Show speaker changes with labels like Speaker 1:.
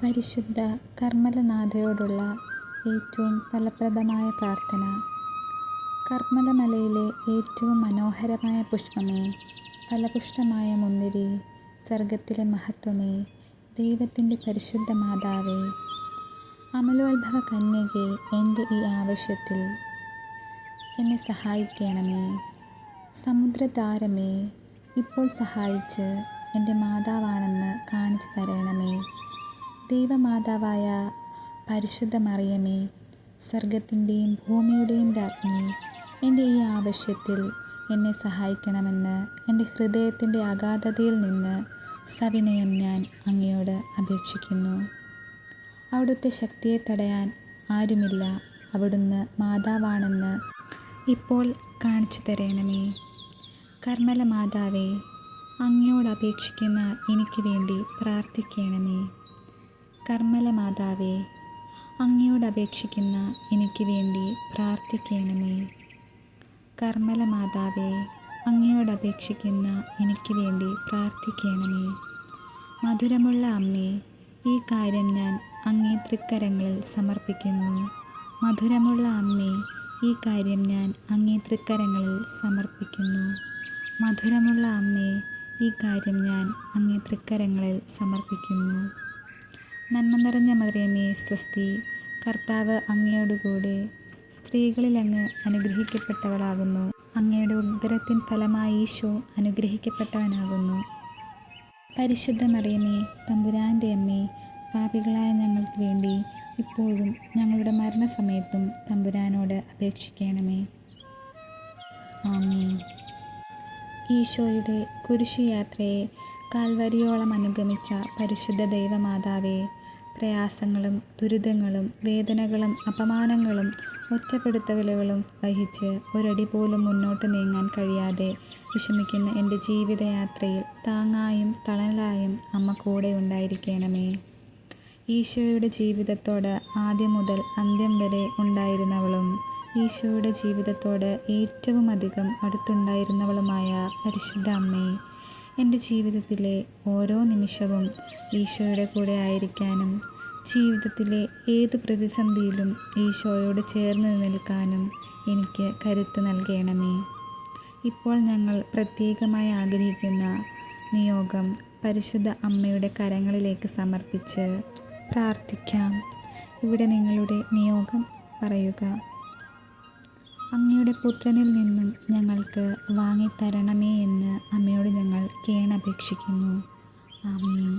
Speaker 1: പരിശുദ്ധ കർമ്മലനാഥയോടുള്ള ഏറ്റവും ഫലപ്രദമായ പ്രാർത്ഥന. കർമ്മലമലയിലെ ഏറ്റവും മനോഹരമായ പുഷ്പമേ, ഫലപുഷ്ടമായ മുന്തിരി, സ്വർഗത്തിലെ മഹത്വമേ, ദൈവത്തിൻ്റെ പരിശുദ്ധ മാതാവേ, അമലോത്ഭവ കന്യകേ, എൻ്റെ ഈ ആവശ്യത്തിൽ എന്നെ സഹായിക്കണമേ. സമുദ്രതാരമേ, ഇപ്പോൾ സഹായിച്ച് എൻ്റെ മാതാവാണെന്ന് കാണിച്ചു തരണമേ. ദൈവമാതാവായ പരിശുദ്ധ മറിയമേ, സ്വർഗത്തിൻ്റെയും ഭൂമിയുടെയും രാജ്ഞി, എൻ്റെ ഈ ആവശ്യത്തിൽ എന്നെ സഹായിക്കണമെന്ന് എൻ്റെ ഹൃദയത്തിൻ്റെ അഗാധതയിൽ നിന്ന് സവിനയം ഞാൻ അങ്ങയോട് അപേക്ഷിക്കുന്നു. അവിടുത്തെ ശക്തിയെ തടയാൻ ആരുമില്ല. അവിടുന്ന് മാതാവാണെന്ന് ഇപ്പോൾ കാണിച്ചു തരണമേ. കർമ്മല മാതാവേ, അങ്ങയോട് അപേക്ഷിക്കുന്ന എനിക്ക് വേണ്ടി പ്രാർത്ഥിക്കണമേ. കർമ്മല മാതാവേ, അങ്ങയോട് അപേക്ഷിക്കുന്ന എനിക്ക് വേണ്ടി പ്രാർത്ഥിക്കണമേ. കർമ്മല മാതാവേ, അങ്ങയോട് അപേക്ഷിക്കുന്ന എനിക്ക് വേണ്ടി പ്രാർത്ഥിക്കണമേ. മധുരമുള്ള അമ്മേ, ഈ കാര്യം ഞാൻ അങ്ങേ തൃക്കരങ്ങളിൽ സമർപ്പിക്കുന്നു. മധുരമുള്ള അമ്മേ, ഈ കാര്യം ഞാൻ അങ്ങേ തൃക്കരങ്ങളിൽ സമർപ്പിക്കുന്നു. മധുരമുള്ള അമ്മേ, ഈ കാര്യം ഞാൻ അങ്ങേ തൃക്കരങ്ങളിൽ സമർപ്പിക്കുന്നു. നന്മ നിറഞ്ഞ മറിയമേ, സ്വസ്തി. കർത്താവ് അങ്ങയോടുകൂടെ സ്ത്രീകളിൽ അങ്ങ് അനുഗ്രഹിക്കപ്പെട്ടവളാകുന്നു. അങ്ങയുടെ ഉദരത്തിൻ ഫലമായി ഈശോ അനുഗ്രഹിക്കപ്പെട്ടവനാകുന്നു. പരിശുദ്ധ മറിയമേ, തമ്പുരാൻ്റെ അമ്മേ, പാപികളായ ഞങ്ങൾക്ക് വേണ്ടി ഇപ്പോഴും ഞങ്ങളുടെ മരണസമയത്തും തമ്പുരാനോട് അപേക്ഷിക്കണമേ. ആമേൻ. ഈശോയുടെ കുരിശുയാത്രയെ കാൽവരിയോളം അനുഗമിച്ച പരിശുദ്ധ ദൈവമാതാവേ, പ്രയാസങ്ങളും ദുരിതങ്ങളും വേദനകളും അപമാനങ്ങളും ഒറ്റപ്പെടുത്തലുകളും വഹിച്ച് ഒരടി പോലും മുന്നോട്ട് നീങ്ങാൻ കഴിയാതെ വിഷമിക്കുന്ന എൻ്റെ ജീവിതയാത്രയിൽ താങ്ങായും തണലായും അമ്മ കൂടെ ഉണ്ടായിരിക്കണമേ. ഈശോയുടെ ജീവിതത്തോട് ആദ്യം മുതൽ അന്ത്യം വരെ ഉണ്ടായിരുന്നവളും ഈശോയുടെ ജീവിതത്തോട് ഏറ്റവും അധികം അടുത്തുണ്ടായിരുന്നവളുമായ പരിശുദ്ധ അമ്മേ, എൻ്റെ ജീവിതത്തിലെ ഓരോ നിമിഷവും ഈശോയുടെ കൂടെ ആയിരിക്കാനും ജീവിതത്തിലെ ഏതു പ്രതിസന്ധിയിലും ഈശോയോട് ചേർന്ന് നിൽക്കാനും എനിക്ക് കരുത്ത് നൽകണമേ. ഇപ്പോൾ ഞങ്ങൾ പ്രത്യേകമായി ആഗ്രഹിക്കുന്ന നിയോഗം പരിശുദ്ധ അമ്മയുടെ കരങ്ങളിലേക്ക് സമർപ്പിച്ച് പ്രാർത്ഥിക്കാം. ഇവിടെ നിങ്ങളുടെ നിയോഗം പറയുക. അങ്ങയുടെ പുത്രനിൽ നിന്നും ഞങ്ങൾക്ക് വാങ്ങിത്തരണമേ എന്ന് അമ്മയോട് ഞങ്ങൾ കേണപേക്ഷിക്കുന്നു. ആമേൻ.